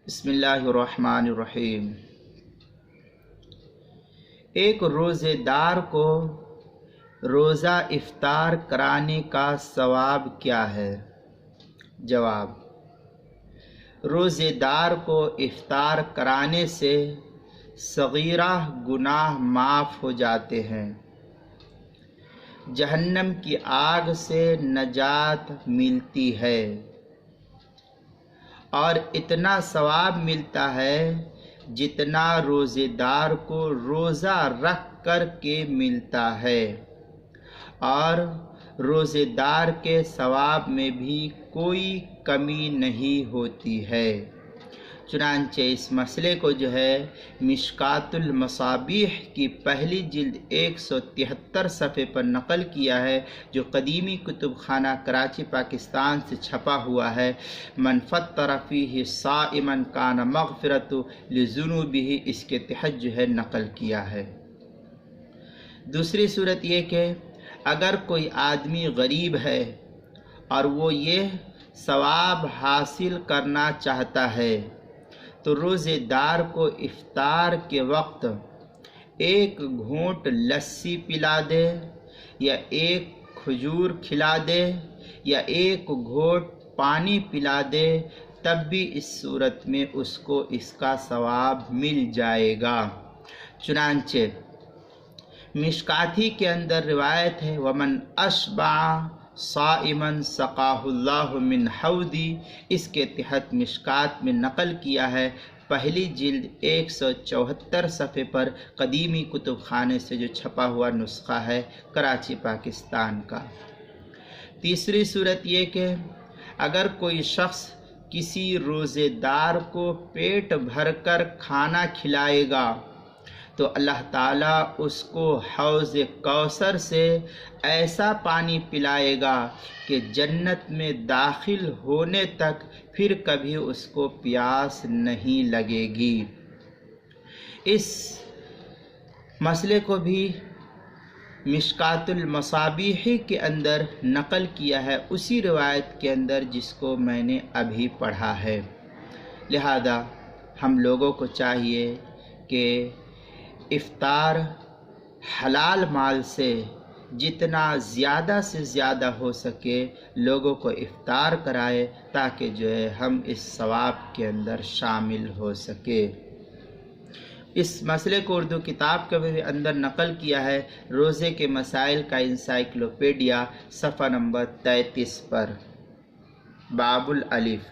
بسم اللہ الرحمن الرحیم۔ ایک روزے دار کو روزہ افطار کرانے کا ثواب کیا ہے؟ جواب: روزے دار کو افطار کرانے سے صغیرہ گناہ معاف ہو جاتے ہیں، جہنم کی آگ سے نجات ملتی ہے اور اتنا ثواب ملتا ہے جتنا روزے دار کو روزہ رکھ کر کے ملتا ہے، اور روزے دار کے ثواب میں بھی کوئی کمی نہیں ہوتی ہے۔ چنانچہ اس مسئلے کو مشکات المصابیح کی پہلی جلد 173 صفحے پر نقل کیا ہے، جو قدیمی کتب خانہ کراچی پاکستان سے چھپا ہوا ہے۔ من فطر فیہ صائما کان مغفرۃ لذنوبہ، اس کے تحت نقل کیا ہے۔ دوسری صورت یہ کہ اگر کوئی آدمی غریب ہے اور وہ یہ ثواب حاصل کرنا چاہتا ہے تو روزے دار کو افطار کے وقت ایک گھونٹ لسی پلا دے، یا ایک کھجور کھلا دے، یا ایک گھونٹ پانی پلا دے، تب بھی اس صورت میں اس کو اس کا ثواب مل جائے گا۔ چنانچہ مشکاتی کے اندر روایت ہے، وَمَنْ أَشْبَعَ صَائِمًا سَقَاهُ اللَّهُ مِنْ حَوْضِي، اس کے تحت مشکات میں نقل کیا ہے، پہلی جلد 174 صفحے پر قدیمی کتب خانے سے چھپا ہوا نسخہ ہے، کراچی پاکستان کا۔ تیسری صورت یہ کہ اگر کوئی شخص کسی روزے دار کو پیٹ بھر کر کھانا کھلائے گا تو اللہ تعالیٰ اس کو حوض کوثر سے ایسا پانی پلائے گا کہ جنت میں داخل ہونے تک پھر کبھی اس کو پیاس نہیں لگے گی۔ اس مسئلے کو بھی مشکات المصابیح کے اندر نقل کیا ہے، اسی روایت کے اندر جس کو میں نے ابھی پڑھا ہے۔ لہذا ہم لوگوں کو چاہیے کہ افطار حلال مال سے جتنا زیادہ سے زیادہ ہو سکے لوگوں کو افطار کرائے، تاکہ ہم اس ثواب کے اندر شامل ہو سکے۔ اس مسئلے کو اردو کتاب کے اندر نقل کیا ہے، روزے کے مسائل کا انسائکلوپیڈیا، صفحہ نمبر 33 پر۔ باب الالف۔